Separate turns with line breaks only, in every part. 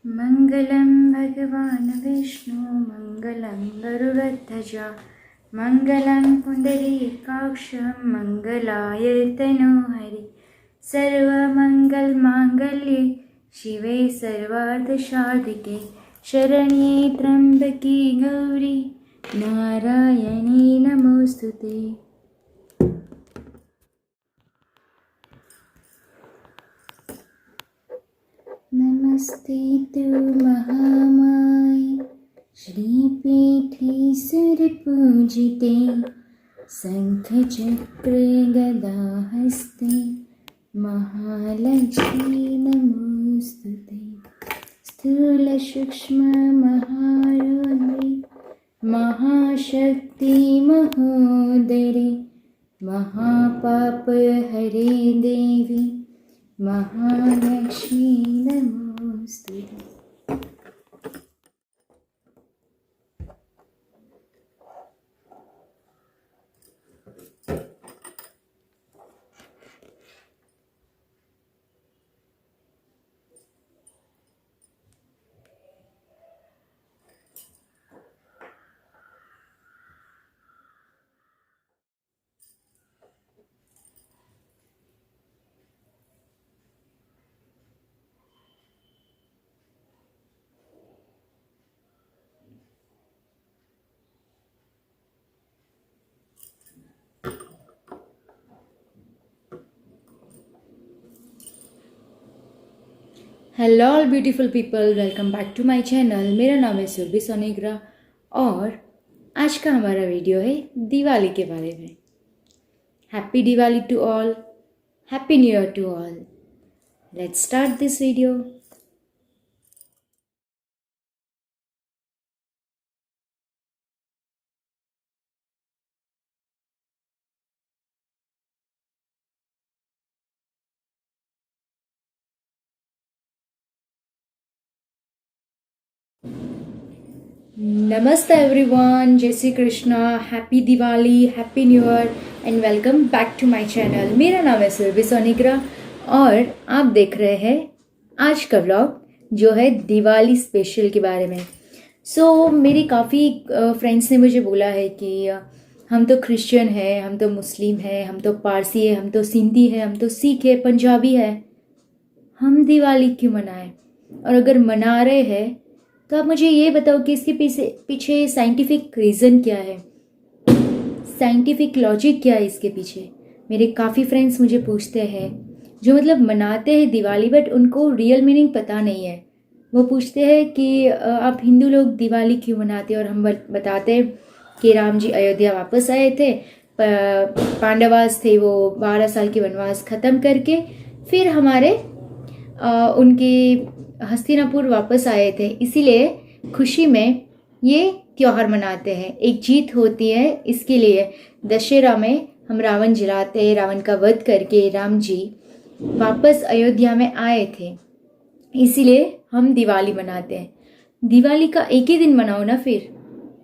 मङ्गलं भगवान् विष्णु मङ्गलं गरुडध्वजा मङ्गलं पुण्डरीकाक्षं मङ्गलाय तनोहरि सर्वमङ्गलमाङ्गल्ये शिवे सर्वार्थसाधिके शरण्ये त्र्यम्बके गौरी नारायणी नमोस्तुते। नमस्ते तु महामाय श्रीपीठे सुरपूजिते शङ्खचक्र गदाहस्ते महालक्ष्मी नमोस्तुते। स्थूलसूक्ष्ममहारूढे महाशक्ति महोदरे महापापहरे देवी महालक्ष्मी नमोस्तुते। Hello all beautiful people, welcome back to my channel. मेरा नाम है सुरभि सोनेग्रा और आज का हमारा वीडियो है दिवाली के बारे में। Happy Diwali to all, happy new year to all. Let's start this video. नमस्ते एवरीवन, जय Shri Krishna, happy Diwali, happy new year and welcome back to my channel. मेरा नाम है सुरभि सोनेग्रा और आप देख रहे हैं आज का व्लॉग जो है दिवाली स्पेशल के बारे में। मेरी काफ़ी फ्रेंड्स ने मुझे बोला है कि हम तो क्रिश्चियन है, हम तो मुस्लिम है, हम तो पारसी है, हम तो सिंधी है, हम तो सिख है, पंजाबी है, हम दिवाली क्यों मनाएं? और अगर मना रहे हैं तो आप मुझे ये बताओ कि इसके पीछे साइंटिफिक रीज़न क्या है, साइंटिफिक लॉजिक क्या है इसके पीछे। मेरे काफ़ी फ्रेंड्स मुझे पूछते हैं जो मतलब मनाते हैं दिवाली बट उनको रियल मीनिंग पता नहीं है। वो पूछते हैं कि आप हिंदू लोग दिवाली क्यों मनाते हैं, और हम बताते हैं कि राम जी अयोध्या वापस आए थे, पांडवास थे, वो 12 साल के वनवास ख़त्म करके फिर हमारे उनके हस्तिनापुर वापस आए थे, इसीलिए खुशी में ये त्यौहार मनाते हैं। एक जीत होती है, इसके लिए दशहरा में हम रावण जलाते हैं, रावण का वध करके राम जी वापस अयोध्या में आए थे, इसीलिए हम दिवाली मनाते हैं। दिवाली का एक ही दिन मनाओ ना फिर।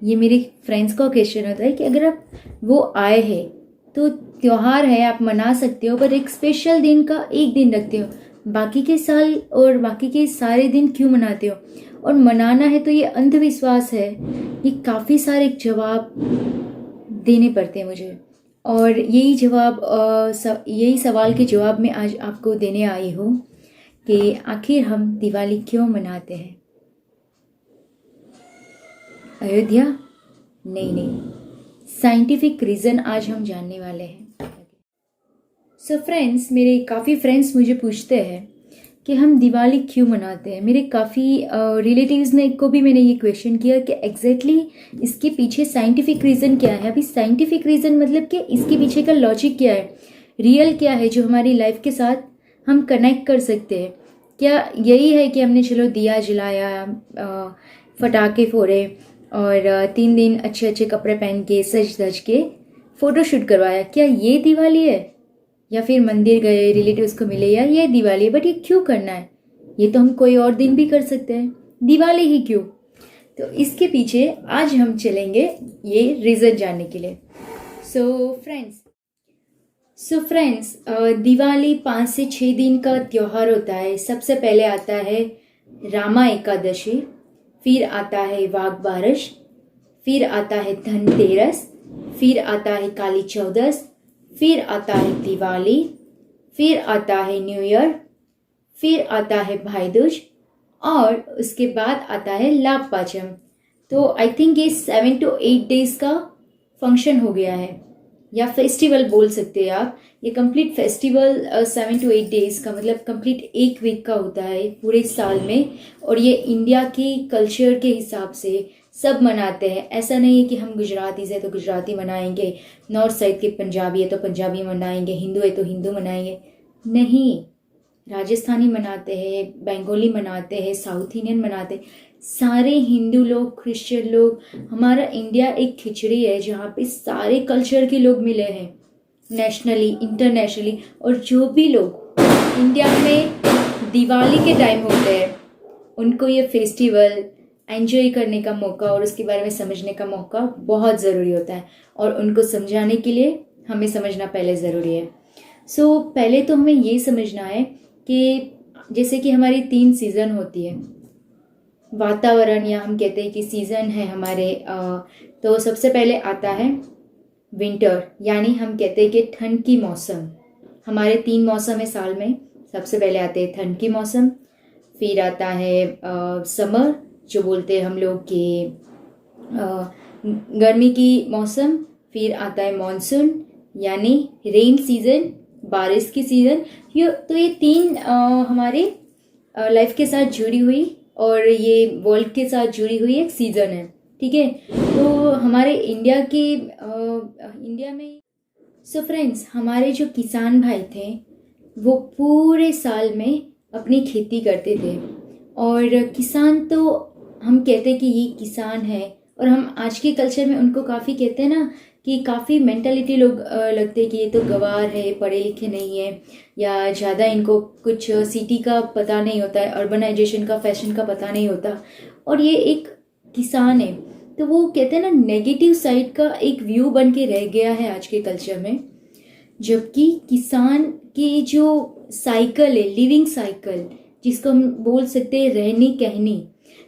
ये मेरे फ्रेंड्स का क्वेश्चन होता है कि अगर आप वो आए हैं तो त्यौहार है, आप मना सकते हो, पर एक स्पेशल दिन का एक दिन रखते हो, बाकी के साल और बाकी के सारे दिन क्यों मनाते हो? और मनाना है तो ये अंधविश्वास है। ये काफ़ी सारे जवाब देने पड़ते हैं मुझे, और यही सवाल के जवाब में आज आपको देने आई हूँ कि आखिर हम दिवाली क्यों मनाते हैं। अयोध्या? नहीं, साइंटिफिक रीज़न आज हम जानने वाले हैं। फ्रेंड्स, मेरे काफ़ी फ्रेंड्स मुझे पूछते हैं कि हम दिवाली क्यों मनाते हैं। मेरे काफ़ी रिलेटिव्स ने को भी मैंने ये क्वेश्चन किया कि एग्जैक्टली इसके पीछे साइंटिफिक रीज़न क्या है। अभी साइंटिफिक रीज़न मतलब कि इसके पीछे का लॉजिक क्या है, रियल क्या है जो हमारी लाइफ के साथ हम कनेक्ट कर सकते हैं। क्या यही है कि हमने चलो दिया जलाया, पटाखे फोड़े और 3 दिन अच्छे अच्छे कपड़े पहन के सज धज के फ़ोटोशूट करवाया, क्या ये दिवाली है? या फिर मंदिर गए, रिलेटिव्स को मिले, या ये दिवाली है? बट ये क्यों करना है? ये तो हम कोई और दिन भी कर सकते हैं, दिवाली ही क्यों? तो इसके पीछे आज हम चलेंगे ये रीज़न जानने के लिए। फ्रेंड्स, दिवाली 5 से 6 दिन का त्यौहार होता है। सबसे पहले आता है रामा एकादशी, फिर आता है वाघ बारस, फिर आता है धनतेरस, फिर आता है काली चौदस, फिर आता है दिवाली, फिर आता है न्यू ईयर, फिर आता है भाई दूज और उसके बाद आता है लाभ पाचम। तो आई थिंक ये 7 to 8 days का फंक्शन हो गया है या फेस्टिवल बोल सकते हैं आप। ये कंप्लीट फेस्टिवल 7 to 8 days का मतलब कंप्लीट एक वीक का होता है पूरे साल में। और ये इंडिया की कल्चर के हिसाब से सब मनाते हैं। ऐसा नहीं है कि हम गुजराती है तो गुजराती मनाएंगे, नॉर्थ साइड के पंजाबी है तो पंजाबी मनाएंगे, हिंदू है तो हिंदू मनाएंगे, नहीं। राजस्थानी मनाते हैं, बंगाली मनाते हैं, साउथ इंडियन मनाते हैं, सारे हिंदू लोग, क्रिश्चियन लोग। हमारा इंडिया एक खिचड़ी है जहाँ पे सारे कल्चर के लोग मिले हैं, नेशनली इंटरनेशनली। और जो भी लोग इंडिया में दिवाली के टाइम होते हैं उनको ये फेस्टिवल एंजॉय करने का मौका और उसके बारे में समझने का मौका बहुत ज़रूरी होता है। और उनको समझाने के लिए हमें समझना पहले ज़रूरी है। पहले तो हमें ये समझना है कि जैसे कि हमारी 3 सीज़न होती है, वातावरण या हम कहते हैं कि सीज़न है हमारे। तो सबसे पहले आता है विंटर, यानी हम कहते हैं कि ठंड की मौसम। हमारे 3 मौसम है साल में। सबसे पहले आते हैं ठंड की मौसम, फिर आता है समर जो बोलते हैं हम लोग कि गर्मी की मौसम, फिर आता है मॉनसून यानी रेन सीज़न, बारिश की सीज़न। ये 3 हमारे लाइफ के साथ जुड़ी हुई और ये वर्ल्ड के साथ जुड़ी हुई एक सीज़न है, ठीक है। तो हमारे इंडिया में फ्रेंड्स, हमारे जो किसान भाई थे वो पूरे साल में अपनी खेती करते थे। और किसान तो हम कहते हैं कि ये किसान है, और हम आज के कल्चर में उनको काफ़ी कहते हैं ना कि काफ़ी मेंटालिटी लोग लगते हैं कि ये तो गवार है, पढ़े लिखे नहीं है, या ज़्यादा इनको कुछ सिटी का पता नहीं होता है, अर्बनाइजेशन का, फैशन का पता नहीं होता, और ये एक किसान है। तो वो कहते हैं ना नेगेटिव साइड का एक व्यू बन के रह गया है आज के कल्चर में। जबकि किसान की जो साइकिल है, लिविंग साइकिल, जिसको हम बोल सकते हैं रहनी कहनी,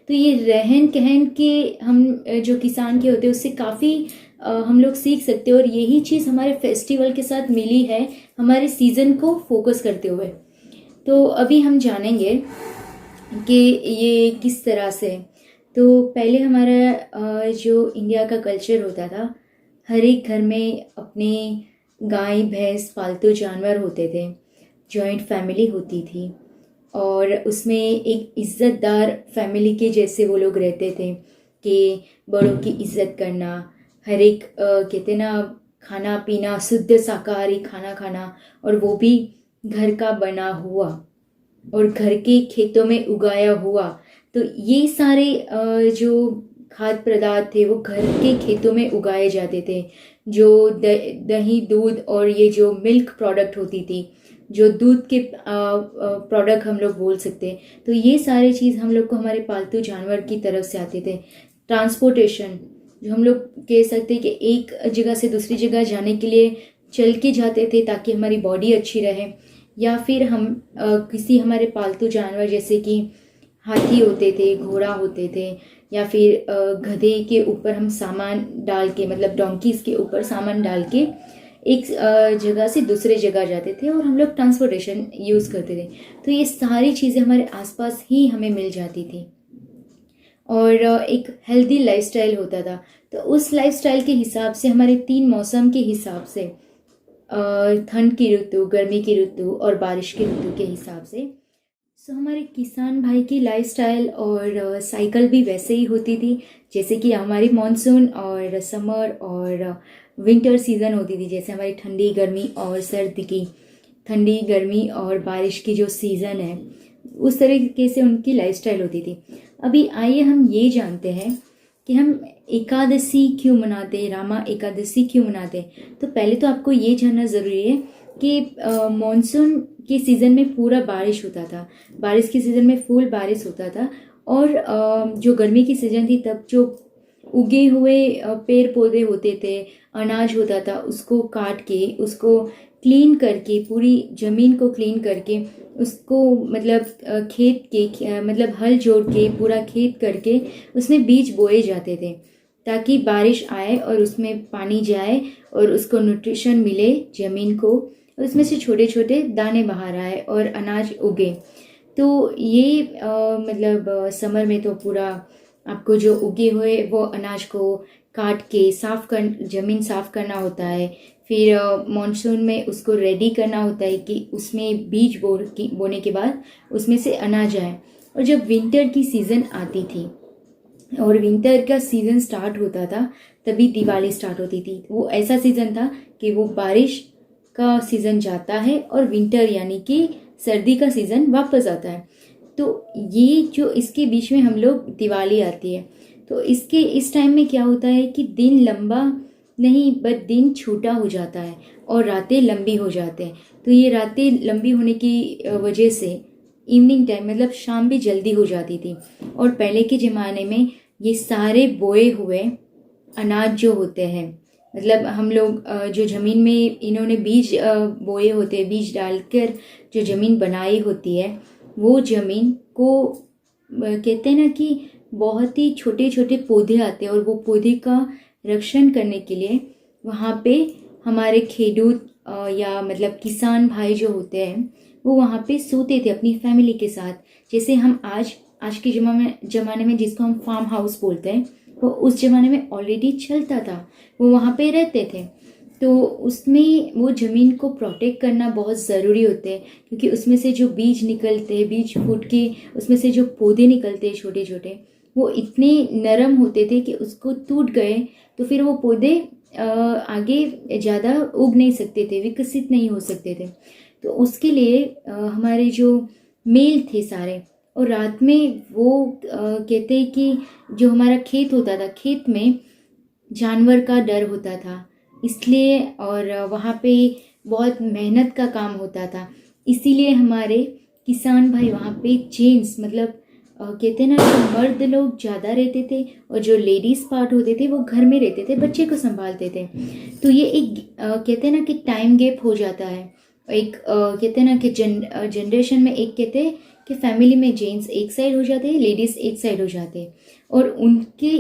तो ये रहन कहन के हम जो किसान के होते हैं उससे काफ़ी हम लोग सीख सकते हैं। और यही चीज़ हमारे फेस्टिवल के साथ मिली है, हमारे सीज़न को फोकस करते हुए। तो अभी हम जानेंगे कि ये किस तरह से। तो पहले हमारा जो इंडिया का कल्चर होता था, हर एक घर में अपने गाय भैंस पालतू जानवर होते थे, जॉइंट फैमिली होती थी, और उसमें एक इज़्ज़तदार फैमिली के जैसे वो लोग रहते थे कि बड़ों की इज़्ज़त करना, हर एक कहते ना खाना पीना, शुद्ध शाकाहारी खाना खाना, और वो भी घर का बना हुआ और घर के खेतों में उगाया हुआ। तो ये सारे जो खाद्य पदार्थ थे वो घर के खेतों में उगाए जाते थे। जो दही दूध और ये जो मिल्क प्रोडक्ट होती थी, जो दूध के प्रोडक्ट हम लोग बोल सकते हैं, तो ये सारी चीज़ हम लोग को हमारे पालतू जानवर की तरफ से आते थे। ट्रांसपोर्टेशन, जो हम लोग कह सकते हैं कि एक जगह से दूसरी जगह जाने के लिए चल के जाते थे ताकि हमारी बॉडी अच्छी रहे, या फिर हम किसी हमारे पालतू जानवर जैसे कि हाथी होते थे, घोड़ा होते थे, या फिर गधे के ऊपर हम सामान डाल के, मतलब डोंकीज़ के ऊपर सामान डाल के एक जगह से दूसरे जगह जाते थे, और हम लोग ट्रांसपोर्टेशन यूज़ करते थे। तो ये सारी चीज़ें हमारे आसपास ही हमें मिल जाती थी, और एक हेल्दी लाइफस्टाइल होता था। तो उस लाइफस्टाइल के हिसाब से हमारे 3 मौसम के हिसाब से, ठंड की ऋतु, गर्मी की ऋतु और बारिश की ऋतु के हिसाब से, हमारे किसान भाई की लाइफस्टाइल और साइकिल भी वैसे ही होती थी जैसे कि हमारी मानसून और समर और विंटर सीज़न होती थी। जैसे हमारी ठंडी गर्मी और सर्दी की, ठंडी गर्मी और बारिश की जो सीज़न है, उस तरीके से उनकी लाइफस्टाइल होती थी। अभी आइए हम ये जानते हैं कि हम एकादशी क्यों मनाते हैं, रामा एकादशी क्यों मनाते हैं। तो पहले तो आपको ये जानना ज़रूरी है कि मॉनसून के सीज़न में पूरा बारिश होता था, बारिश के सीज़न में फुल बारिश होता था, और जो गर्मी की सीज़न थी तब जो उगे हुए पेड़ पौधे होते थे, अनाज होता था, उसको काट के उसको क्लीन करके, पूरी ज़मीन को क्लीन करके उसको मतलब खेत के मतलब हल जोड़ के पूरा खेत करके उसमें बीज बोए जाते थे, ताकि बारिश आए और उसमें पानी जाए और उसको न्यूट्रिशन मिले ज़मीन को, और उसमें से छोटे छोटे दाने बाहर आए और अनाज उगे। तो ये मतलब समर में तो पूरा आपको जो उगे हुए वो अनाज को काट के ज़मीन साफ़ करना होता है। फिर मानसून में उसको रेडी करना होता है कि उसमें बीज बोने के बाद उसमें से अनाज आए। और जब विंटर की सीज़न आती थी और विंटर का सीज़न स्टार्ट होता था, तभी दिवाली स्टार्ट होती थी। वो ऐसा सीज़न था कि वो बारिश का सीज़न जाता है और विंटर यानी कि सर्दी का सीज़न वापस आता है। तो ये जो इसके बीच में हम लोग दिवाली आती है, तो इसके इस टाइम में क्या होता है कि दिन लंबा नहीं बट दिन छोटा हो जाता है और रातें लंबी हो जाते हैं। तो ये रातें लंबी होने की वजह से इवनिंग टाइम मतलब शाम भी जल्दी हो जाती थी। और पहले के ज़माने में ये सारे बोए हुए अनाज जो होते हैं, मतलब हम लोग जो ज़मीन में इन्होंने बीज बोए होते हैं, बीज डालकर जो ज़मीन बनाई होती है, वो ज़मीन को कहते हैं ना कि बहुत ही छोटे छोटे पौधे आते हैं और वो पौधे का रक्षण करने के लिए वहाँ पे हमारे खेडूत या मतलब किसान भाई जो होते हैं वो वहाँ पे सोते थे अपनी फैमिली के साथ। जैसे हम आज के ज़माने में जिसको हम फार्म हाउस बोलते हैं, वो उस ज़माने में ऑलरेडी चलता था, वो वहाँ पे रहते थे। तो उसमें वो ज़मीन को प्रोटेक्ट करना बहुत ज़रूरी होते हैं, क्योंकि उसमें से जो बीज निकलते हैं, बीज फूट के उसमें से जो पौधे निकलते हैं छोटे छोटे, वो इतने नरम होते थे कि उसको टूट गए तो फिर वो पौधे आगे ज़्यादा उग नहीं सकते थे, विकसित नहीं हो सकते थे। तो उसके लिए हमारे जो मेल थे सारे, और रात में वो कहते हैं कि जो हमारा खेत होता था, खेत में जानवर का डर होता था इसलिए, और वहाँ पे बहुत मेहनत का काम होता था, इसीलिए हमारे किसान भाई वहाँ पे जेंट्स मतलब कहते हैं ना कि मर्द लोग ज़्यादा रहते थे और जो लेडीज़ पार्ट होते थे वो घर में रहते थे, बच्चे को संभालते थे। तो ये एक कहते हैं ना कि टाइम गैप हो जाता है। एक कहते हैं ना कि जनरेशन में एक कहते हैं कि फैमिली में जेंट्स एक साइड हो जाते हैं, लेडीज़ एक साइड हो जाते हैं, और उनके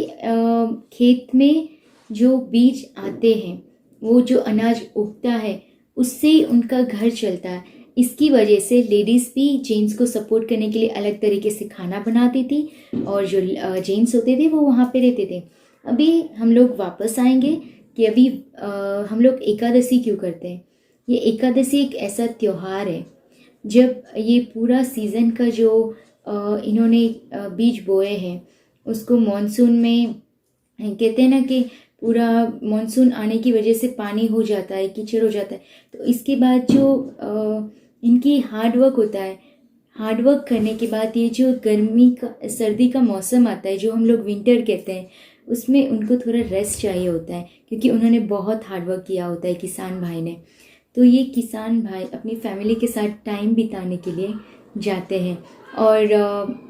खेत में जो बीज आते हैं, वो जो अनाज उगता है, उससे उनका घर चलता है। इसकी वजह से लेडीज़ भी जेंट्स को सपोर्ट करने के लिए अलग तरीके से खाना बनाती थी, और जो जेंट्स होते थे वो वहाँ पे रहते थे। अभी हम लोग वापस आएंगे कि अभी हम लोग एकादशी क्यों करते हैं। ये एकादशी एक ऐसा त्यौहार है जब ये पूरा सीज़न का जो इन्होंने बीज बोए हैं उसको मॉनसून में, कहते हैं ना कि पूरा मॉनसून आने की वजह से पानी हो जाता है, कीचड़ हो जाता है, तो इसके बाद जो इनकी हार्ड वर्क होता है, हार्ड वर्क करने के बाद ये जो सर्दी का मौसम आता है जो हम लोग विंटर कहते हैं, उसमें उनको थोड़ा रेस्ट चाहिए होता है, क्योंकि उन्होंने बहुत हार्ड वर्क किया होता है किसान भाई ने। तो ये किसान भाई अपनी फैमिली के साथ टाइम बिताने के लिए जाते हैं, और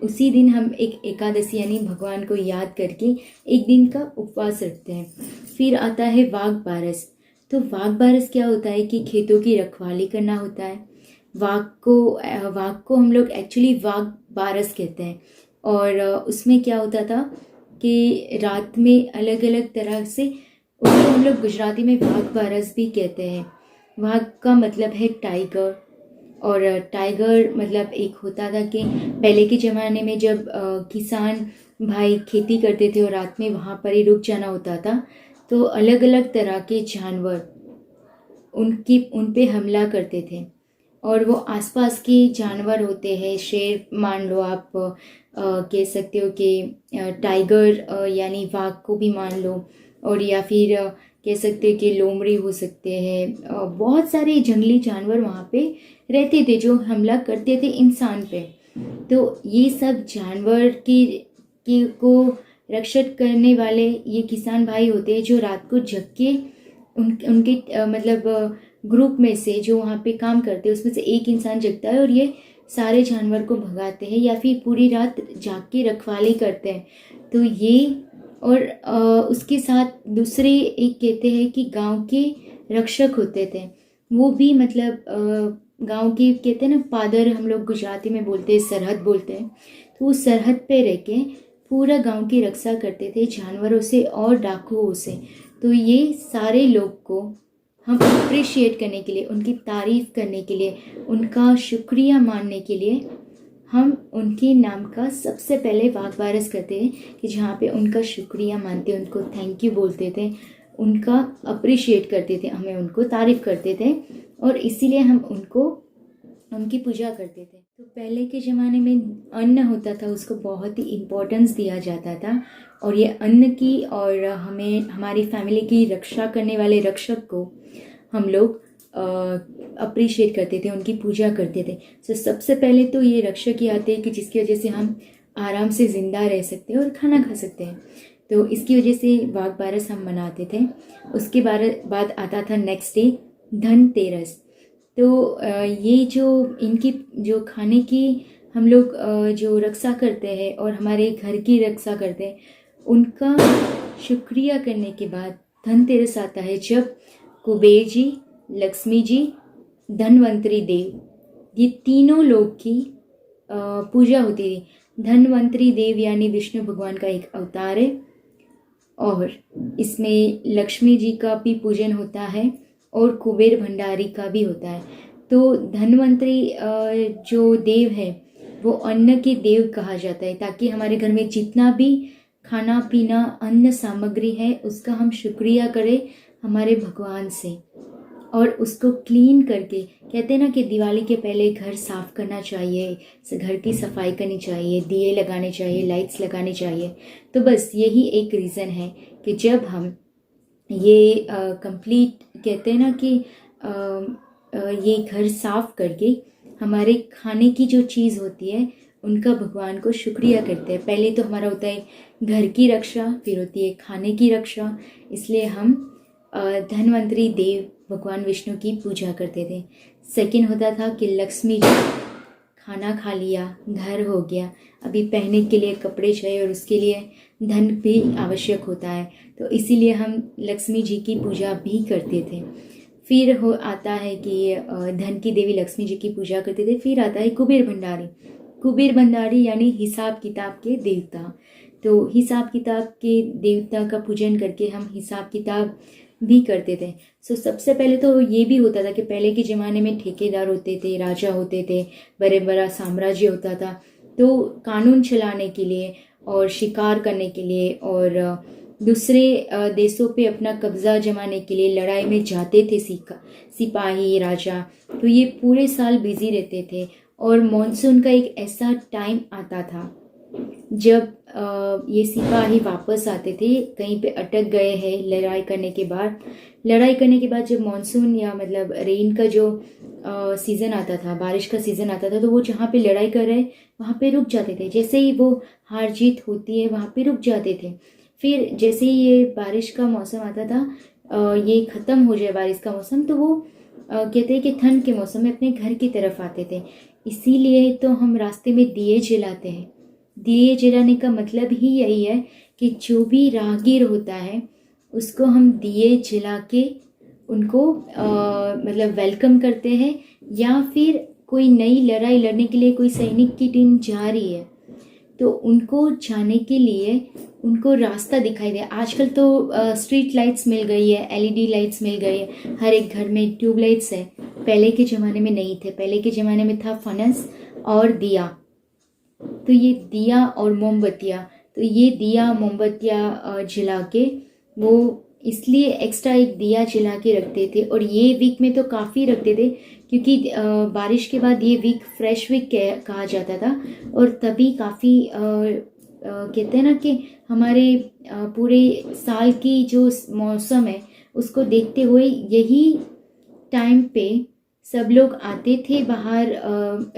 उसी दिन हम एक एकादशी यानी भगवान को याद करके एक दिन का उपवास रखते हैं। फिर आता है वाघ बारस। तो वाघ बारस क्या होता है कि खेतों की रखवाली करना होता है। वाघ को हम लोग एक्चुअली वाघ बारस कहते हैं, और उसमें क्या होता था कि रात में अलग अलग तरह से उसको हम लोग गुजराती में वाघ बारस भी कहते हैं। वाघ का मतलब है टाइगर, और टाइगर मतलब एक होता था कि पहले के ज़माने में जब किसान भाई खेती करते थे और रात में वहाँ पर ही रुक जाना होता था, तो अलग अलग तरह के जानवर उन पे हमला करते थे, और वो आसपास के जानवर होते हैं, शेर मान लो आप, कह सकते हो कि टाइगर यानी वाघ को भी मान लो, और या फिर कह सकते हैं कि लोमड़ी हो सकते हैं। बहुत सारे जंगली जानवर वहाँ पे रहते थे जो हमला करते थे इंसान पे। तो ये सब जानवर की को रक्षक करने वाले ये किसान भाई होते हैं, जो रात को जग के उनके मतलब ग्रुप में से जो वहाँ पे काम करते हैं उसमें से एक इंसान जगता है और ये सारे जानवर को भगाते हैं या फिर पूरी रात जाग के रखवाली करते हैं। तो ये और उसके साथ दूसरे एक कहते हैं कि गांव के रक्षक होते थे, वो भी मतलब गांव के कहते हैं ना पादर, हम लोग गुजराती में बोलते हैं, सरहद बोलते हैं। तो वो सरहद पे रह के पूरा गांव की रक्षा करते थे जानवरों से और डाकुओं से। तो ये सारे लोग को हम अप्रिशिएट करने के लिए, उनकी तारीफ करने के लिए, उनका शुक्रिया मानने के लिए हम उनके नाम का सबसे पहले वाघ बारस करते हैं, कि जहाँ पे उनका शुक्रिया मानते, उनको थैंक यू बोलते थे, उनका अप्रिशिएट करते थे, हमें उनको तारीफ करते थे, और इसीलिए हम उनकी पूजा करते थे। तो पहले के ज़माने में अन्न होता था, उसको बहुत ही इम्पोर्टेंस दिया जाता था, और ये अन्न की और हमें हमारी फैमिली की रक्षा करने वाले रक्षक को हम लोग अप्रिशिएट करते थे, उनकी पूजा करते थे। तो सबसे पहले तो ये रक्षक ही आते हैं कि जिसकी वजह से हम आराम से ज़िंदा रह सकते हैं और खाना खा सकते हैं। तो इसकी वजह से वाघ बारस हम मनाते थे। उसके बाद आता था नेक्स्ट डे धनतेरस। तो ये जो इनकी जो खाने की हम लोग जो रक्षा करते हैं और हमारे घर की रक्षा करते हैं, उनका शुक्रिया करने के बाद धनतेरस आता है, जब कुबेर जी, लक्ष्मी जी, धनवंतरी देव, ये तीनों लोग की पूजा होती थी। धनवंतरी देव यानी विष्णु भगवान का एक अवतार है, और इसमें लक्ष्मी जी का भी पूजन होता है और कुबेर भंडारी का भी होता है। तो धनवंतरी जो देव है वो अन्न के देव कहा जाता है, ताकि हमारे घर में जितना भी खाना पीना अन्न सामग्री है उसका हम शुक्रिया करें हमारे भगवान से, और उसको क्लीन करके, कहते हैं ना कि दिवाली के पहले घर साफ करना चाहिए, घर की सफाई करनी चाहिए, दिए लगाने चाहिए, लाइट्स लगाने चाहिए। तो बस यही एक रीज़न है कि जब हम ये कंप्लीट, कहते हैं ना कि ये घर साफ करके हमारे खाने की जो चीज़ होती है उनका भगवान को शुक्रिया करते हैं। पहले तो हमारा होता है घर की रक्षा, फिर होती है खाने की रक्षा, इसलिए हम धनवंतरी देव भगवान विष्णु की पूजा करते थे। सेकंड होता था कि लक्ष्मी जी, खाना खा लिया, घर हो गया, अभी पहनने के लिए कपड़े चाहिए और उसके लिए धन भी आवश्यक होता है, तो इसीलिए हम लक्ष्मी जी की पूजा भी करते थे। फिर आता है कि धन की देवी लक्ष्मी जी की पूजा करते थे। फिर आता है कुबेर भंडारी। कुबेर भंडारी यानी हिसाब किताब के देवता। तो हिसाब किताब के देवता का पूजन करके हम हिसाब किताब भी करते थे। सो सबसे पहले तो ये भी होता था कि पहले के ज़माने में ठेकेदार होते थे, राजा होते थे, बड़े बड़ा साम्राज्य होता था, तो कानून चलाने के लिए और शिकार करने के लिए और दूसरे देशों पे अपना कब्जा जमाने के लिए लड़ाई में जाते थे सिपाही राजा। तो ये पूरे साल बिजी रहते थे, और मॉनसून का एक ऐसा टाइम आता था जब ये सिपाही वापस आते थे, कहीं पे अटक गए हैं लड़ाई करने के बाद जब मॉनसून या मतलब रेन का जो सीज़न आता था, बारिश का सीज़न आता था, तो वो जहाँ पे लड़ाई कर रहे वहाँ पे रुक जाते थे। जैसे ही वो हार जीत होती है वहाँ पे रुक जाते थे। फिर जैसे ही ये बारिश का मौसम आता था, ये ख़त्म हो जाए बारिश का मौसम, तो वो कहते हैं कि ठंड के मौसम में अपने घर की तरफ आते थे। इसीलिए तो हम रास्ते में दिए जलाते हैं। दिए जलाने का मतलब ही यही है कि जो भी राहगीर होता है उसको हम दिए जला के उनको मतलब वेलकम करते हैं, या फिर कोई नई लड़ाई लड़ने के लिए कोई सैनिक की टीम जा रही है तो उनको जाने के लिए उनको रास्ता दिखाई दे। आजकल तो स्ट्रीट लाइट्स मिल गई है, एलईडी लाइट्स मिल गई है, हर एक घर में ट्यूब लाइट्स है। पहले के ज़माने में नहीं थे, पहले के ज़माने में था फनस और दिया। तो ये दिया और मोमबत्तियाँ, तो ये दिया मोमबत्तियाँ जला के वो इसलिए एक्स्ट्रा एक दिया जला के रखते थे, और ये वीक में तो काफ़ी रखते थे क्योंकि बारिश के बाद ये वीक फ्रेश वीक कहा जाता था, और तभी काफ़ी कहते हैं ना कि हमारे पूरे साल की जो मौसम है उसको देखते हुए यही टाइम पे सब लोग आते थे बाहर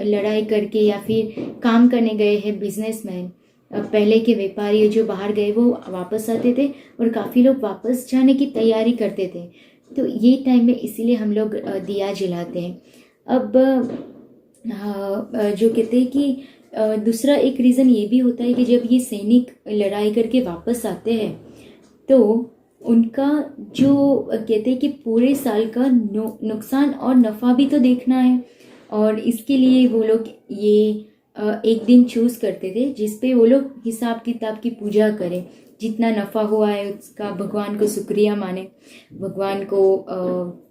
लड़ाई करके, या फिर काम करने गए हैं बिजनेसमैन, पहले के व्यापारी जो बाहर गए वो वापस आते थे, और काफ़ी लोग वापस जाने की तैयारी करते थे। तो ये टाइम में इसीलिए हम लोग दिया जलाते हैं। अब जो कहते हैं कि दूसरा एक रीज़न ये भी होता है कि जब ये सैनिक लड़ाई करके वापस आते हैं तो उनका जो कहते हैं कि पूरे साल का नुकसान और नफ़ा भी तो देखना है। और इसके लिए वो लोग ये एक दिन चूज़ करते थे जिस पे वो लोग हिसाब किताब की पूजा करें, जितना नफ़ा हुआ है उसका भगवान को शुक्रिया माने, भगवान को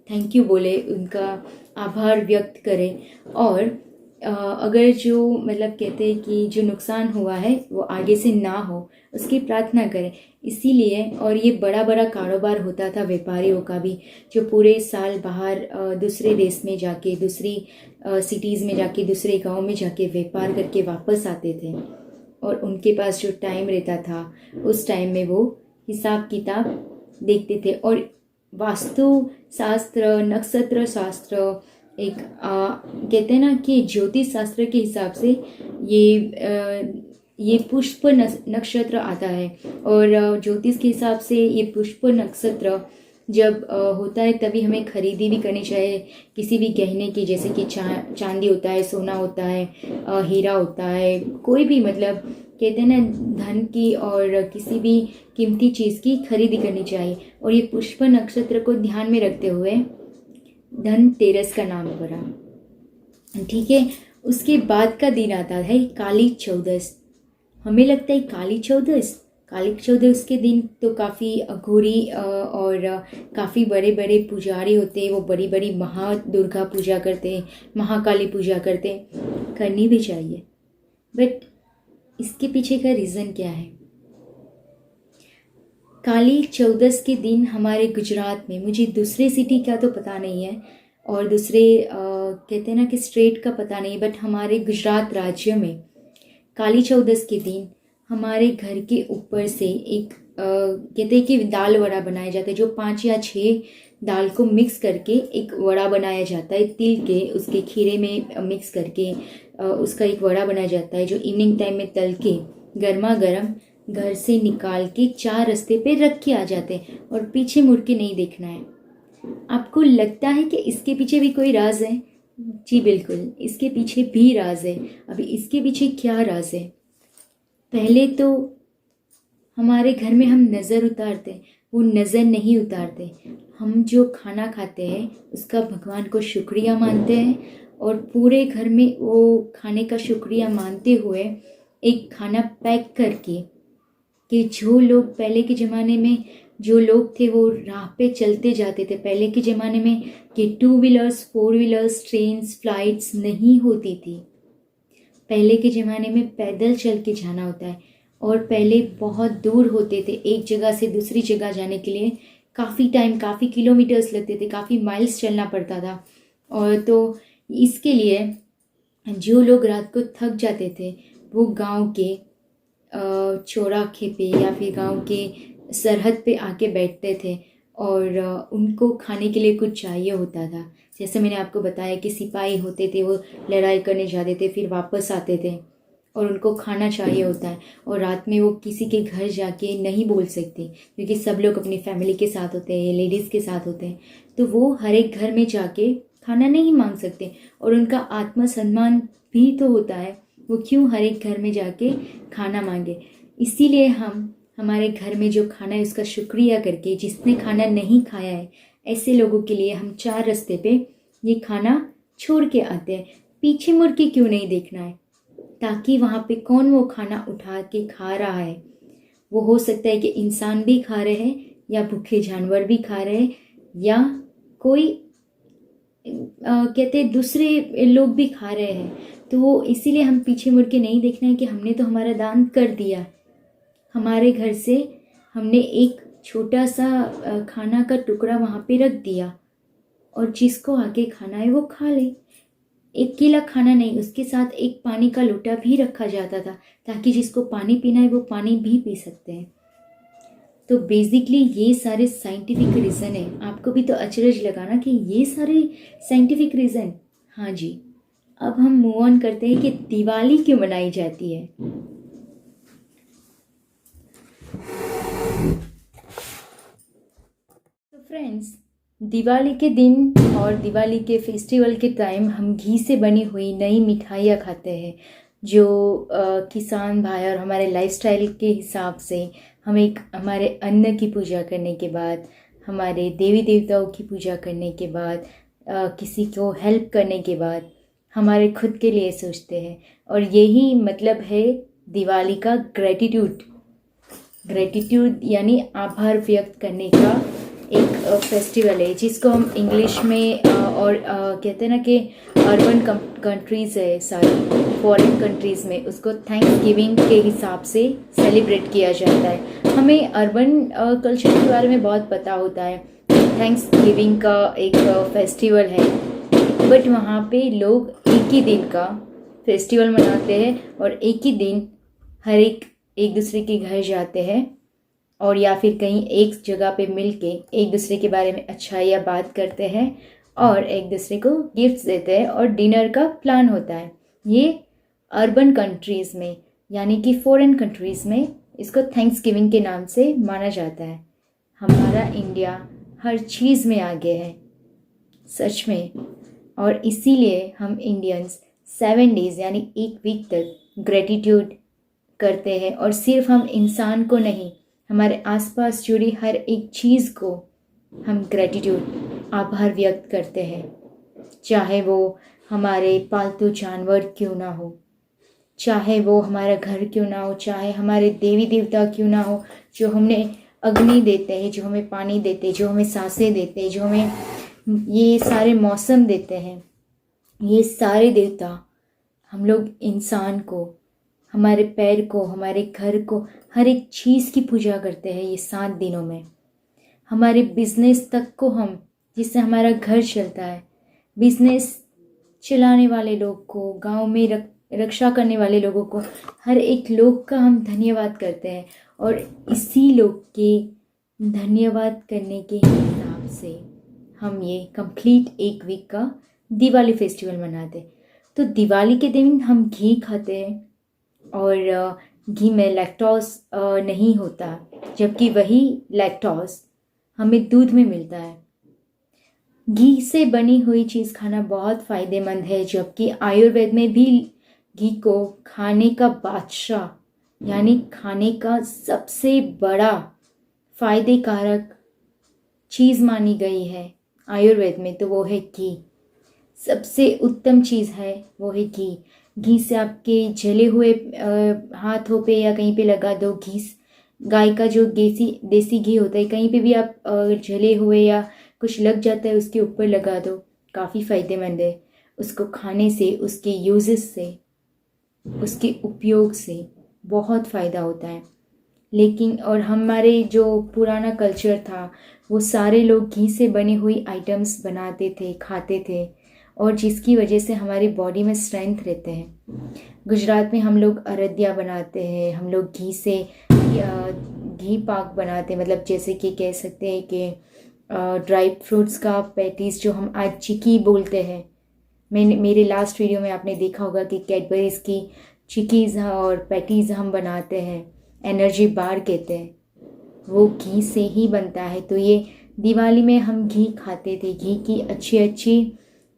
थैंक यू बोले, उनका आभार व्यक्त करें। और अगर जो मतलब कहते हैं कि जो नुकसान हुआ है वो आगे से ना हो उसकी प्रार्थना करें। इसीलिए और ये बड़ा बड़ा कारोबार होता था व्यापारियों का भी, जो पूरे साल बाहर दूसरे देश में जाके, दूसरी सिटीज़ में जाके, दूसरे गांव में जाके व्यापार करके वापस आते थे। और उनके पास जो टाइम रहता था उस टाइम में वो हिसाब किताब देखते थे। और वास्तु शास्त्र, नक्षत्र शास्त्र, एक कहते हैं ना कि ज्योतिष शास्त्र के हिसाब से ये पुष्प नक्षत्र आता है। और ज्योतिष के हिसाब से ये पुष्प नक्षत्र जब होता है तभी हमें खरीदी भी करनी चाहिए किसी भी गहने की, जैसे कि चांदी होता है, सोना होता है, हीरा होता है, कोई भी मतलब कहते हैं ना धन की और किसी भी कीमती चीज़ की खरीदी करनी चाहिए। और ये पुष्प नक्षत्र को ध्यान में रखते हुए धनतेरस का नाम पड़ा, ठीक है। उसके बाद का दिन आता है काली चौदस। हमें लगता है काली चौदस के दिन तो काफ़ी अघोरी और काफ़ी बड़े बड़े पुजारी होते हैं, वो बड़ी बड़ी महादुर्गा पूजा करते हैं, महाकाली पूजा करते हैं, करनी भी चाहिए। बट इसके पीछे का रीज़न क्या है? काली चौदस के दिन हमारे गुजरात में, मुझे दूसरे सिटी का तो पता नहीं है और दूसरे कहते हैं ना कि स्टेट का पता नहीं, बट हमारे गुजरात राज्य में काली चौदस के दिन हमारे घर के ऊपर से एक कहते हैं कि दाल वड़ा बनाया जाता है, जो 5 या 6 दाल को मिक्स करके एक वड़ा बनाया जाता है, तिल के उसके खीरे में मिक्स करके उसका एक वड़ा बनाया जाता है, जो इवनिंग टाइम में तल के गर्मा गर्म घर से निकाल के 4 रास्ते पे रख के आ जाते हैं और पीछे मुड़ के नहीं देखना है। आपको लगता है कि इसके पीछे भी कोई राज है? जी बिल्कुल, इसके पीछे भी राज है। अभी इसके पीछे क्या राज है? पहले तो हमारे घर में हम नज़र उतारते हैं, वो नज़र नहीं उतारते। हम जो खाना खाते हैं उसका भगवान को शुक्रिया मानते हैं और पूरे घर में वो खाने का शुक्रिया मानते हुए एक खाना पैक करके, कि जो लोग पहले के ज़माने में जो लोग थे वो राह पे चलते जाते थे। पहले के ज़माने में कि 2 व्हीलर्स, 4 व्हीलर्स, ट्रेन्स, फ्लाइट्स नहीं होती थी। पहले के ज़माने में पैदल चल के जाना होता है और पहले बहुत दूर होते थे, एक जगह से दूसरी जगह जाने के लिए काफ़ी टाइम, काफ़ी किलोमीटर्स लगते थे, काफ़ी माइल्स चलना पड़ता था। और तो इसके लिए जो लोग रात को थक जाते थे वो गांव के चौराहे पे या फिर गांव के सरहद पे आके बैठते थे और उनको खाने के लिए कुछ चाहिए होता था। जैसे मैंने आपको बताया कि सिपाही होते थे, वो लड़ाई करने जाते थे, फिर वापस आते थे और उनको खाना चाहिए होता है। और रात में वो किसी के घर जाके नहीं बोल सकते क्योंकि सब लोग अपनी फैमिली के साथ होते हैं, लेडीज़ के साथ होते हैं, तो वो हर एक घर में जाके खाना नहीं मांग सकते। और उनका आत्मसम्मान भी तो होता है, वो क्यों हर एक घर में जाके खाना मांगे। इसीलिए हम हमारे घर में जो खाना है उसका शुक्रिया करके, जिसने खाना नहीं खाया है ऐसे लोगों के लिए हम 4 रास्ते पे ये खाना छोड़ के आते हैं। पीछे मुड़ के क्यों नहीं देखना है, ताकि वहाँ पे कौन वो खाना उठा के खा रहा है। वो हो सकता है कि इंसान भी खा रहे हैं या भूखे जानवर भी खा रहे हैं या कोई कहते दूसरे लोग भी खा रहे हैं। तो वो इसीलिए हम पीछे मुड़ के नहीं देखना है कि हमने तो हमारा दान कर दिया, हमारे घर से हमने एक छोटा सा खाना का टुकड़ा वहाँ पे रख दिया और जिसको आगे खाना है वो खा ले। एक केला खाना नहीं, उसके साथ एक पानी का लोटा भी रखा जाता था ताकि जिसको पानी पीना है वो पानी भी पी सकते हैं। तो बेसिकली ये सारे साइंटिफिक रीज़न है। आपको भी तो अचरज लगा ना कि ये सारे साइंटिफिक रीज़न। हाँ जी, अब हम मूव ऑन करते हैं कि दिवाली क्यों मनाई जाती है। तो फ्रेंड्स, दिवाली के दिन और दिवाली के फेस्टिवल के टाइम हम घी से बनी हुई नई मिठाइयाँ खाते हैं, जो किसान भाई और हमारे लाइफस्टाइल के हिसाब से हम एक हमारे अन्न की पूजा करने के बाद, हमारे देवी देवताओं की पूजा करने के बाद, किसी को हेल्प करने के बाद हमारे खुद के लिए सोचते हैं। और यही मतलब है दिवाली का ग्रेटिट्यूड। ग्रेटिट्यूड यानी आभार व्यक्त करने का एक फेस्टिवल है, जिसको हम इंग्लिश में और कहते हैं ना कि अर्बन कंट्रीज़ है सारी फॉरेन कंट्रीज़ में, उसको थैंक्स गिविंग के हिसाब से सेलिब्रेट किया जाता है। हमें अर्बन कल्चर के बारे में बहुत पता होता है, थैंक्स गिविंग का एक फेस्टिवल है, बट वहाँ पे लोग एक ही दिन का फेस्टिवल मनाते हैं और एक ही दिन हर एक दूसरे के घर जाते हैं और या फिर कहीं एक जगह पे मिल के एक दूसरे के बारे में अच्छा या बात करते हैं और एक दूसरे को गिफ्ट्स देते हैं और डिनर का प्लान होता है। ये अर्बन कंट्रीज़ में यानी कि फॉरेन कंट्रीज़ में इसको थैंक्स गिविंग के नाम से माना जाता है। हमारा इंडिया हर चीज़ में आगे है सच में, और इसीलिए हम इंडियंस 7 डेज़ यानी एक वीक तक ग्रेटिट्यूड करते हैं। और सिर्फ हम इंसान को नहीं, हमारे आसपास जुड़ी हर एक चीज़ को हम ग्रेटिट्यूड आभार व्यक्त करते हैं, चाहे वो हमारे पालतू जानवर क्यों ना हो, चाहे वो हमारा घर क्यों ना हो, चाहे हमारे देवी देवता क्यों ना हो, जो हमें अग्नि देते हैं, जो हमें पानी देते हैं, जो हमें सांसें देते हैं, जो हमें ये सारे मौसम देते हैं। ये सारे देवता हम लोग इंसान को, हमारे पैर को, हमारे घर को, हर एक चीज़ की पूजा करते हैं ये 7 दिनों में। हमारे बिजनेस तक को हम, जिससे हमारा घर चलता है, बिजनेस चलाने वाले लोग को, गांव में रक्षा करने वाले लोगों को, हर एक लोग का हम धन्यवाद करते हैं। और इसी लोग के धन्यवाद करने के हिसाब से हम ये कंप्लीट एक वीक का दिवाली फेस्टिवल मनाते। तो दिवाली के दिन हम घी खाते हैं और घी में लैक्टोज नहीं होता, जबकि वही लैक्टोज हमें दूध में मिलता है। घी से बनी हुई चीज़ खाना बहुत फ़ायदेमंद है, जबकि आयुर्वेद में भी घी को खाने का बादशाह यानी खाने का सबसे बड़ा फ़ायदे कारक चीज़ मानी गई है आयुर्वेद में, तो वो है घी। सबसे उत्तम चीज़ है वो है घी। घी से आपके जले हुए हाथों पे या कहीं पे लगा दो, घी गाय का जो देसी घी होता है, कहीं पे भी आप जले हुए या कुछ लग जाता है उसके ऊपर लगा दो, काफ़ी फ़ायदेमंद है। उसको खाने से, उसके यूजेस से, उसके उपयोग से बहुत फ़ायदा होता है। लेकिन और हमारे जो पुराना कल्चर था, वो सारे लोग घी से बनी हुई आइटम्स बनाते थे, खाते थे, और जिसकी वजह से हमारी बॉडी में स्ट्रेंथ रहते हैं। गुजरात में हम लोग अरदिया बनाते हैं, हम लोग घी से घी पाक बनाते हैं, मतलब जैसे कि कह सकते हैं कि ड्राई फ्रूट्स का पैटीज़ जो हम आज चिक्की बोलते हैं। मेरे लास्ट वीडियो में आपने देखा होगा कि कैडबरीज़ की चिक्कीज़ और पैटीज़ हम बनाते हैं, एनर्जी बार कहते हैं, वो घी से ही बनता है। तो ये दिवाली में हम घी खाते थे, घी की अच्छी अच्छी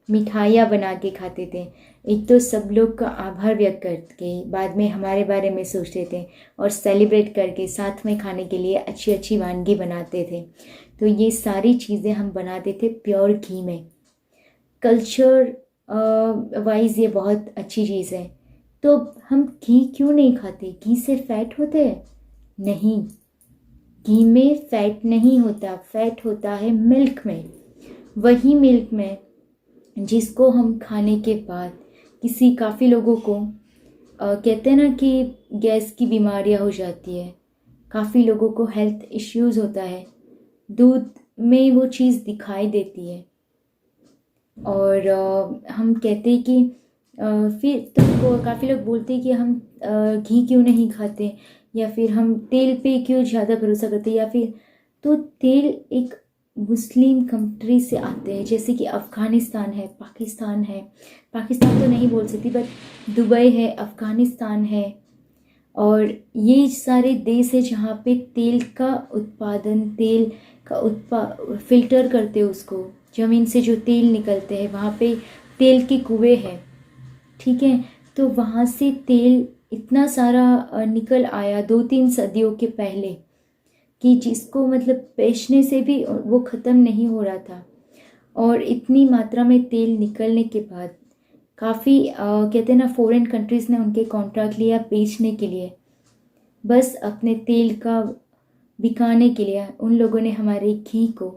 मिठाइयाँ बना के खाते थे। एक तो सब लोग का आभार व्यक्त करके बाद में हमारे बारे में सोचते थे और सेलिब्रेट करके साथ में खाने के लिए अच्छी अच्छी वानगी बनाते थे। तो ये सारी चीज़ें हम बनाते थे प्योर घी में। कल्चर वाइज ये बहुत अच्छी चीज़ है। तो हम घी क्यों नहीं खाते? घी से फैट होते हैं? नहीं, घी में फैट नहीं होता, फैट होता है मिल्क में। वही मिल्क में जिसको हम खाने के बाद काफ़ी लोगों को कहते हैं ना कि गैस की बीमारियां हो जाती है, काफ़ी लोगों को हेल्थ इश्यूज़ होता है, दूध में वो चीज़ दिखाई देती है। और हम कहते हैं कि फिर तो काफ़ी लोग बोलते हैं कि हम घी क्यों नहीं खाते, या फिर हम तेल पे क्यों ज़्यादा भरोसा करते, या फिर तो तेल एक मुस्लिम कंट्री से आते हैं, जैसे कि अफ़गानिस्तान है, पाकिस्तान है, पाकिस्तान तो नहीं बोल सकती बट दुबई है, अफ़गानिस्तान है, और ये सारे देश है जहाँ पे तेल का उत्पादन, तेल का फिल्टर करते हैं उसको, ज़मीन से जो तेल निकलते हैं वहाँ पे तेल के कुएँ हैं, ठीक है। तो वहाँ से तेल इतना सारा निकल आया 2-3 सदियों के पहले कि जिसको मतलब बेचने से भी वो ख़त्म नहीं हो रहा था। और इतनी मात्रा में तेल निकलने के बाद काफ़ी कहते हैं ना, फॉरेन कंट्रीज़ ने उनके कॉन्ट्रैक्ट लिया बेचने के लिए, बस अपने तेल का बिकाने के लिए। उन लोगों ने हमारे घी को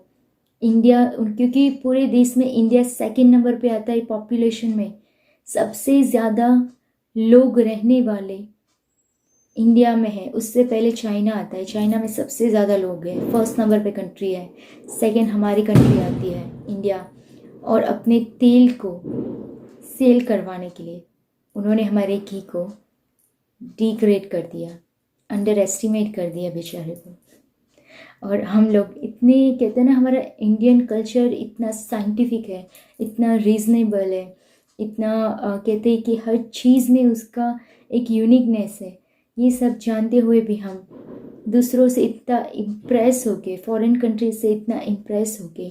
इंडिया, क्योंकि पूरे देश में इंडिया सेकंड नंबर पे आता है पॉपुलेशन में, सबसे ज़्यादा लोग रहने वाले इंडिया में है। उससे पहले चाइना आता है, चाइना में सबसे ज़्यादा लोग हैं, फर्स्ट नंबर पे कंट्री है, सेकंड हमारी कंट्री आती है इंडिया। और अपने तेल को सेल करवाने के लिए उन्होंने हमारे घी को डिग्रेड कर दिया, अंडर एस्टिमेट कर दिया बेचारे को। और हम लोग इतने, कहते हैं ना, हमारा इंडियन कल्चर इतना साइंटिफिक है, इतना रीज़नेबल है, इतना कहते हैं कि हर चीज़ में उसका एक यूनिकनेस है। ये सब जानते हुए भी हम दूसरों से इतना इम्प्रेस होके, फॉरेन कंट्रीज से इतना इम्प्रेस होके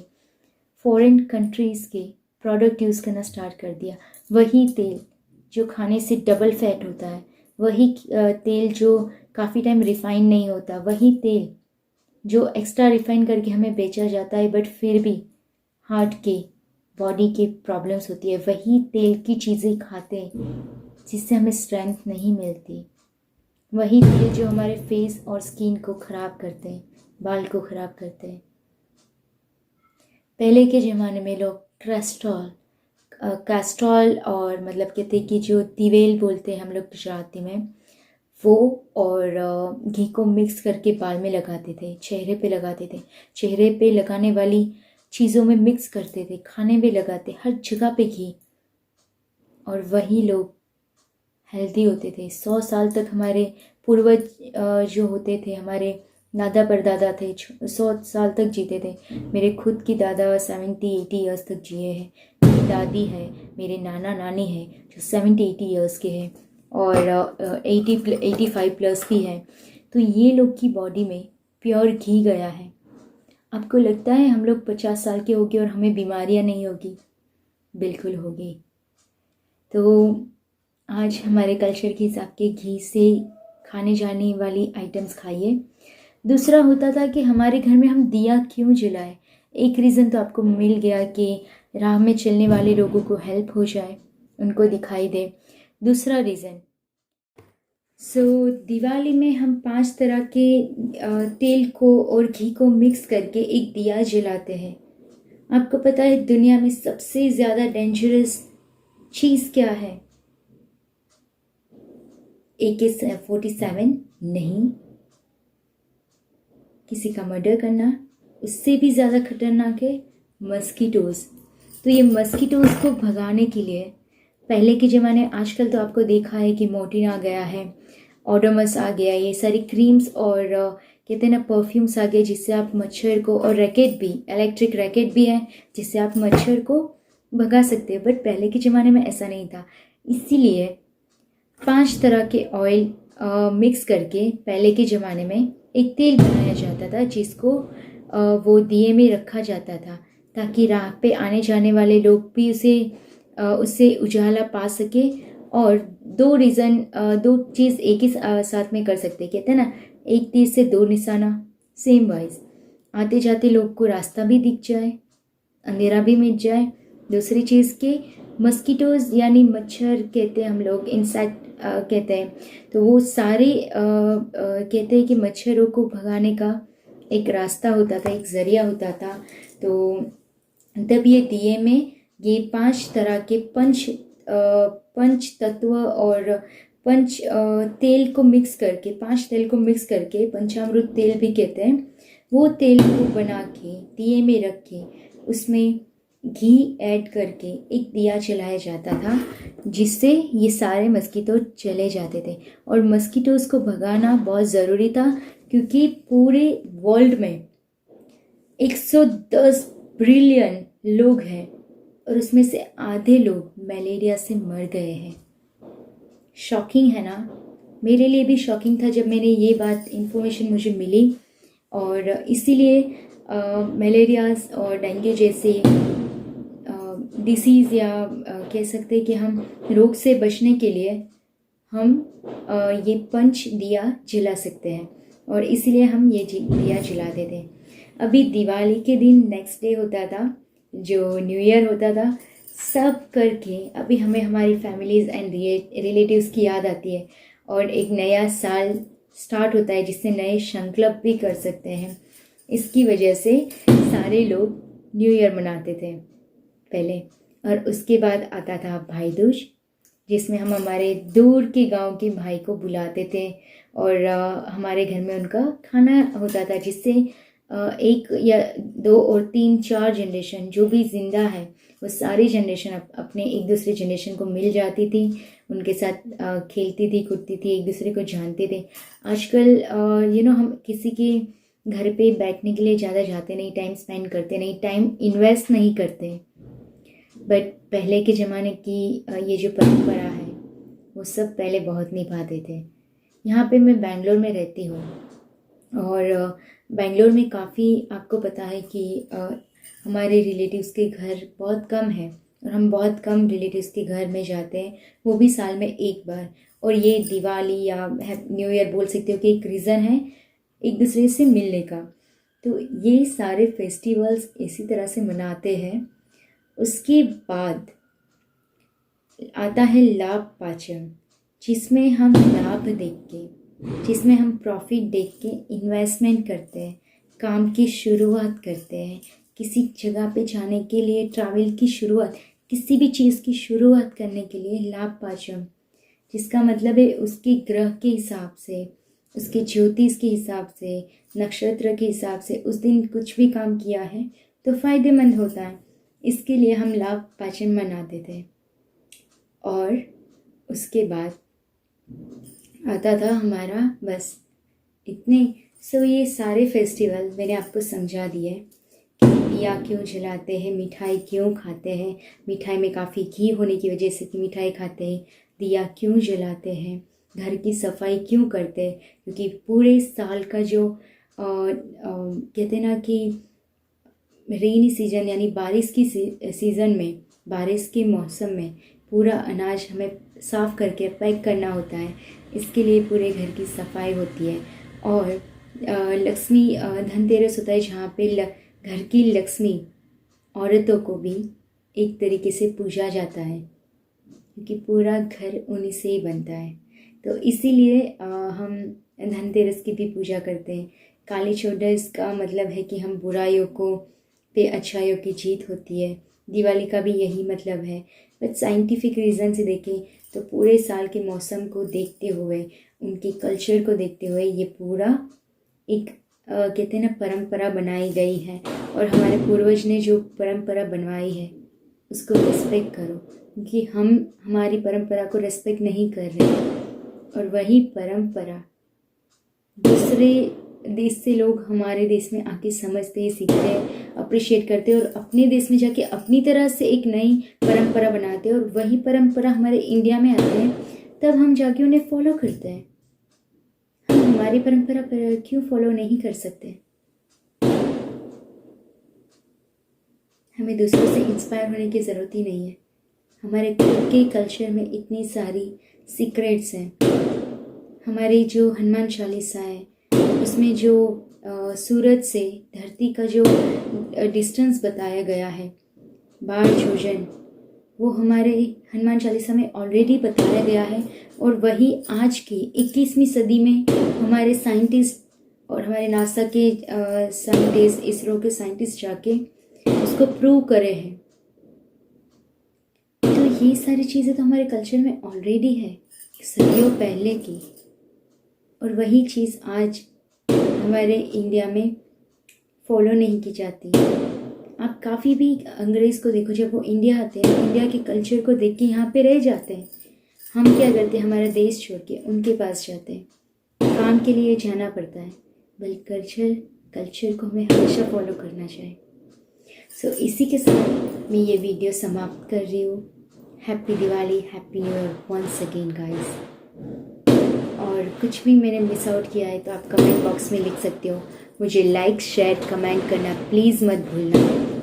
फॉरेन कंट्रीज़ के प्रोडक्ट यूज़ करना स्टार्ट कर दिया। वही तेल जो खाने से डबल फैट होता है, वही तेल जो काफ़ी टाइम रिफ़ाइन नहीं होता, वही तेल जो एक्स्ट्रा रिफ़ाइन करके हमें बेचा जाता है बट फिर भी हार्ट के, बॉडी के प्रॉब्लम्स होती है, वही तेल की चीज़ें खाते हैं जिससे हमें स्ट्रेंथ नहीं मिलती। वही तेल जो हमारे फेस और स्किन को ख़राब करते हैं, बाल को ख़राब करते हैं। पहले के ज़माने में लोग कैस्ट्रॉल और मतलब कहते हैं कि जो तिवेल बोलते हैं हम लोग गुजराती में, वो और घी को मिक्स करके बाल में लगाते थे, चेहरे पे लगाते थे, चेहरे पे लगाने वाली चीज़ों में मिक्स करते थे, खाने में लगाते, हर जगह पे घी। और वही लोग हेल्दी होते थे। 100 साल तक हमारे पूर्वज जो होते थे, हमारे दादा परदादा थे, 100 साल तक जीते थे। मेरे खुद की दादा 70-80 ईयर्स तक जिए हैं, मेरी दादी है, मेरे नाना नानी है जो 70-80 ईयर्स के हैं, और 85 प्लस भी है। तो ये लोग की बॉडी में प्योर घी गया है। आपको लगता है हम लोग 50 साल के होंगे और हमें बीमारियां नहीं होगी? बिल्कुल होगी। तो आज हमारे कल्चर के हिसाब के घी से खाने जाने वाली आइटम्स खाइए। दूसरा होता था कि हमारे घर में हम दिया क्यों जलाए। एक रीज़न तो आपको मिल गया कि राह में चलने वाले लोगों को हेल्प हो जाए, उनको दिखाई दे। दूसरा रीज़न, दिवाली में हम 5 तरह के तेल को और घी को मिक्स करके एक दिया जलाते हैं। आपको पता है दुनिया में सबसे ज़्यादा डेंजरस चीज़ क्या है? AK-47 नहीं, किसी का मर्डर करना। उससे भी ज़्यादा खतरनाक है मस्कीटोज़। तो ये मस्कीटोज़ को भगाने के लिए पहले के ज़माने, आजकल तो आपको देखा है कि मोर्टीन आ गया है, ओडोमस आ गया, ये सारी क्रीम्स और कहते हैं ना परफ्यूम्स आ गए जिससे आप मच्छर को, और रैकेट भी, इलेक्ट्रिक रैकेट भी है जिससे आप मच्छर को भगा सकते हैं। बट पहले के ज़माने में ऐसा नहीं था, इसीलिए 5 तरह के ऑयल मिक्स करके पहले के ज़माने में एक तेल बनाया जाता था जिसको वो दिए में रखा जाता था ताकि राह पे आने जाने वाले लोग भी उससे उजाला पा सके। और दो चीज़ एक ही साथ में कर सकते, कहते हैं ना, एक तीर से 2 निशाना। सेम वाइज आते जाते लोग को रास्ता भी दिख जाए, अंधेरा भी मिट जाए। दूसरी चीज़ के मस्कीटोज़ यानी मच्छर कहते हैं हम लोग, इंसेक्ट कहते हैं, तो वो सारे कहते हैं कि मच्छरों को भगाने का एक रास्ता होता था, एक ज़रिया होता था। तो तब ये दिए में ये 5 तरह के पंच तत्व और तेल को मिक्स करके, 5 तेल को मिक्स करके, पंचामृत तेल भी कहते हैं, वो तेल को बना के दिए में रख के उसमें घी ऐड करके एक दिया जलाया जाता था जिससे ये सारे मस्कीटो चले जाते थे। और मस्कीटोज़ को भगाना बहुत ज़रूरी था क्योंकि पूरे वर्ल्ड में 110 बिलियन लोग हैं और उसमें से आधे लोग मलेरिया से मर गए हैं। शॉकिंग है ना? मेरे लिए भी शॉकिंग था जब मैंने ये बात, इन्फॉर्मेशन मुझे मिली। और इसीलिए मलेरिया और डेंगू जैसे डिसीज़ या कह सकते हैं कि हम रोग से बचने के लिए हम ये पंच दिया जला सकते हैं, और इसीलिए हम ये दिया जलाते थे। अभी दिवाली के दिन नेक्स्ट डे होता था, जो न्यू ईयर होता था, सब करके अभी हमें हमारी फैमिलीज़ एंड रिलेटिव्स की याद आती है, और एक नया साल स्टार्ट होता है जिससे नए संकल्प भी कर सकते हैं। इसकी वजह से सारे लोग न्यू ईयर मनाते थे पहले, और उसके बाद आता था भाई दूज, जिसमें हम हमारे दूर के गांव के भाई को बुलाते थे, और हमारे घर में उनका खाना होता था, जिससे एक या दो और तीन चार जनरेशन जो भी ज़िंदा है वो सारी जनरेशन अपने एक दूसरे जनरेशन को मिल जाती थी, उनके साथ खेलती थी, कूदती थी, एक दूसरे को जानते थे। आजकल हम किसी के घर पे बैठने के लिए ज़्यादा जाते नहीं, टाइम स्पेंड करते नहीं, टाइम इन्वेस्ट नहीं करते। बट पहले के ज़माने की ये जो परंपरा है वो सब पहले बहुत निभाते थे। यहाँ पे मैं बेंगलोर में रहती हूँ, और बेंगलोर में काफ़ी आपको पता है कि हमारे रिलेटिव्स के घर बहुत कम है, और हम बहुत कम रिलेटिव्स के घर में जाते हैं, वो भी साल में एक बार। और ये दिवाली या न्यू ईयर बोल सकते हो कि एक रीज़न है एक दूसरे से मिलने का। तो ये सारे फेस्टिवल्स इसी तरह से मनाते हैं। उसके बाद आता है लाभ पाचम, जिसमें हम लाभ देख के, जिसमें हम प्रॉफिट देख के इन्वेस्टमेंट करते हैं, काम की शुरुआत करते हैं, किसी जगह पे जाने के लिए ट्रैवल की शुरुआत, किसी भी चीज़ की शुरुआत करने के लिए लाभ पाचम, जिसका मतलब है उसके ग्रह के हिसाब से, उसके ज्योतिष के हिसाब से, नक्षत्र के हिसाब से उस दिन कुछ भी काम किया है तो फ़ायदेमंद होता है। इसके लिए हम लाभ पाचम मनाते थे। और उसके बाद आता था हमारा बस इतने। ये सारे फेस्टिवल मैंने आपको समझा दिए कि दिया क्यों जलाते हैं, मिठाई क्यों खाते हैं, मिठाई में काफ़ी घी होने की वजह से कि मिठाई खाते हैं, दिया क्यों जलाते हैं, घर की सफाई क्यों करते हैं, क्योंकि पूरे साल का जो कहते हैं ना कि रेनी सीजन यानी बारिश की सीज़न में, बारिश के मौसम में पूरा अनाज हमें साफ़ करके पैक करना होता है। इसके लिए पूरे घर की सफाई होती है। और लक्ष्मी धनतेरस होता है, जहाँ पे घर की लक्ष्मी औरतों को भी एक तरीके से पूजा जाता है, क्योंकि पूरा घर उन्हीं से ही बनता है। तो इसीलिए हम धनतेरस की भी पूजा करते हैं। काली चौदस का मतलब है कि हम बुराइयों को पे अच्छाइयों की जीत होती है। दिवाली का भी यही मतलब है। बट साइंटिफिक रीज़न से देखें तो पूरे साल के मौसम को देखते हुए, उनके कल्चर को देखते हुए ये पूरा एक कहते हैं ना परंपरा बनाई गई है। और हमारे पूर्वज ने जो परंपरा बनवाई है उसको रिस्पेक्ट करो, क्योंकि हम हमारी परंपरा को रिस्पेक्ट नहीं कर रहे, और वही परंपरा दूसरे देश से लोग हमारे देश में आके समझते, सीखते, अप्रिशिएट करते, और अपने देश में जाके अपनी तरह से एक नई परंपरा बनाते, और वही परंपरा हमारे इंडिया में आते हैं, तब हम जाके उन्हें फॉलो करते हैं। हम हमारी परंपरा पर क्यों फॉलो नहीं कर सकते? हमें दूसरों से इंस्पायर होने की ज़रूरत ही नहीं है। हमारे खुद के कल्चर में इतनी सारी सीक्रेट्स हैं। हमारी जो हनुमान चालीसा है उसमें जो सूरज से धरती का जो डिस्टेंस बताया गया है, 12 योजन, वो हमारे हनुमान चालीसा में ऑलरेडी बताया गया है। और वही आज की 21वीं सदी में हमारे साइंटिस्ट और हमारे नासा के साइंटिस्ट, इसरो के साइंटिस्ट जाके उसको प्रूव करे हैं। तो ये सारी चीज़ें तो हमारे कल्चर में ऑलरेडी है, सदियों पहले की, और वही चीज़ आज हमारे इंडिया में फॉलो नहीं की जाती। आप काफ़ी भी अंग्रेज़ को देखो, जब वो इंडिया आते हैं, इंडिया के कल्चर को देख के यहाँ पे रह जाते हैं। हम क्या करते हैं, हमारा देश छोड़ के उनके पास जाते हैं, काम के लिए जाना पड़ता है। बल्कि कल्चर को हमें हमेशा फॉलो करना चाहिए। इसी के साथ मैं ये वीडियो समाप्त कर रही हूँ। Happy Diwali, happy new year once again guys. और कुछ भी मैंने मिस आउट किया है तो आप कमेंट बॉक्स में लिख सकते हो। मुझे लाइक, शेयर, कमेंट करना प्लीज़ मत भूलना।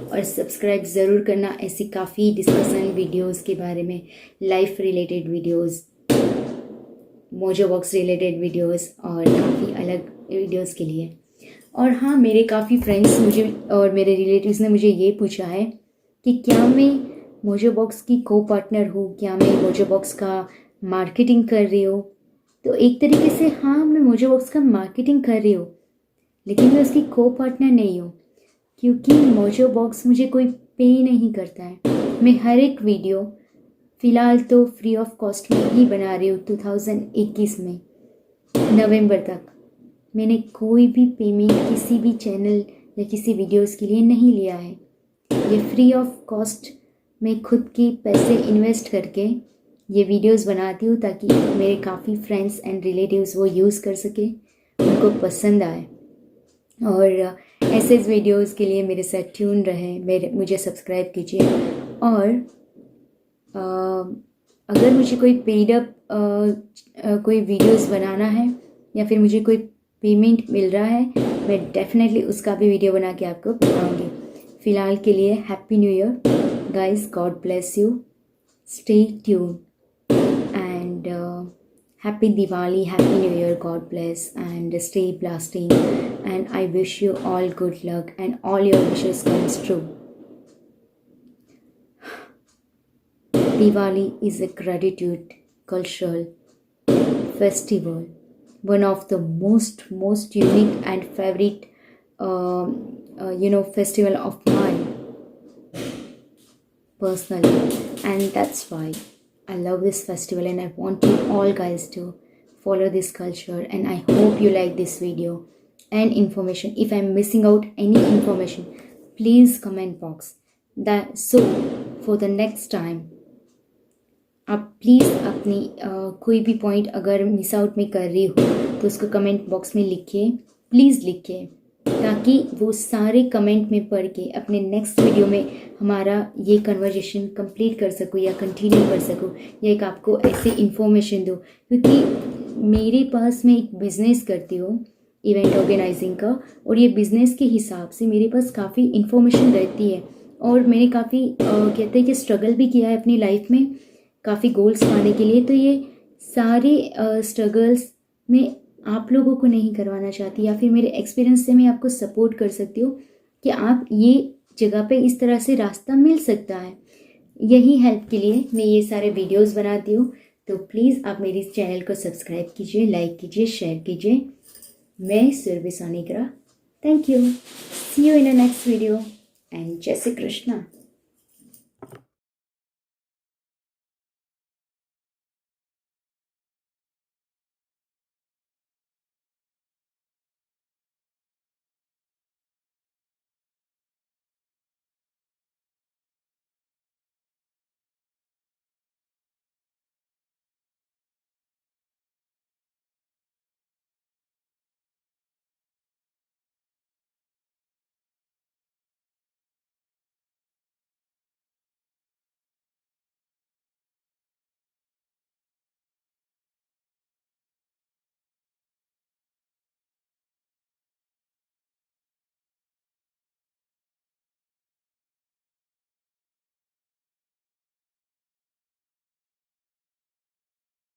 और सब्सक्राइब ज़रूर करना ऐसी काफ़ी डिस्कशन वीडियोस के बारे में, life related videos, mojo box related videos और काफ़ी अलग वीडियोस के लिए। और हाँ, मेरे काफ़ी फ्रेंड्स मुझे और मेरे रिलेटिव्स ने मुझे ये पूछा है कि क्या मैं मोजो बॉक्स की को पार्टनर हूँ, क्या मैं मोजो बॉक्स का मार्केटिंग कर रही हूँ। तो एक तरीके से हाँ, मैं मोजो बॉक्स का मार्केटिंग कर रही हूँ, लेकिन मैं उसकी को पार्टनर नहीं हूँ, क्योंकि मोजो बॉक्स मुझे कोई पे नहीं करता है। मैं हर एक वीडियो फ़िलहाल तो फ्री ऑफ कॉस्ट में ही बना रही हूँ। 2021 में नवंबर तक मैंने कोई भी पेमेंट किसी भी चैनल या किसी वीडियोस के लिए नहीं लिया है। ये फ्री ऑफ कॉस्ट मैं खुद के पैसे इन्वेस्ट करके ये वीडियोस बनाती हूँ, ताकि मेरे काफ़ी फ्रेंड्स एंड रिलेटिव्स वो यूज़ कर सके, उनको पसंद आए। और ऐसे वीडियोस के लिए मेरे साथ ट्यून रहे, मुझे सब्सक्राइब कीजिए। और अगर मुझे कोई पेड अप कोई वीडियोस बनाना है या फिर मुझे कोई पेमेंट मिल रहा है, मैं डेफिनेटली उसका भी वीडियो बना के आपको बताऊँगी। फ़िलहाल के लिए happy new year guys, God bless you, stay tune and happy Diwali, happy new year, God bless and stay blasting and I wish you all good luck and all your wishes comes true. Diwali is a gratitude cultural festival, one of the most unique and favorite festival of mine personally, and that's why I love this festival and I want you all guys to follow this culture, and I hope you like this video and information. If I'm missing out any information, please comment box that, so for the next time आप please अपनी कोई भी point अगर miss out में कर रही हो तो उसको कमेंट बॉक्स में लिखिए, प्लीज़ लिखिए, ताकि वो सारे कमेंट में पढ़ के अपने नेक्स्ट वीडियो में हमारा ये कन्वर्जेशन कंप्लीट कर सकूँ या कंटिन्यू कर सकूँ, या एक आपको ऐसे इन्फॉर्मेशन दूँ। क्योंकि मेरे पास मैं एक बिज़नेस करती हूँ इवेंट ऑर्गेनाइजिंग का, और ये बिज़नेस के हिसाब से मेरे पास काफ़ी इन्फॉर्मेशन रहती है, और मैंने काफ़ी कहते हैं कि स्ट्रगल भी किया है अपनी लाइफ में काफ़ी गोल्स पाने के लिए। तो ये सारे स्ट्रगल्स मैं आप लोगों को नहीं करवाना चाहती, या फिर मेरे एक्सपीरियंस से मैं आपको सपोर्ट कर सकती हूँ कि आप ये जगह पे इस तरह से रास्ता मिल सकता है। यही हेल्प के लिए मैं ये सारे वीडियोस बनाती हूँ। तो प्लीज़ आप मेरे इस चैनल को सब्सक्राइब कीजिए, लाइक कीजिए, शेयर कीजिए। मैं Surabhi Sonigra, thank you, see you in a next video and जय श्री कृष्णा।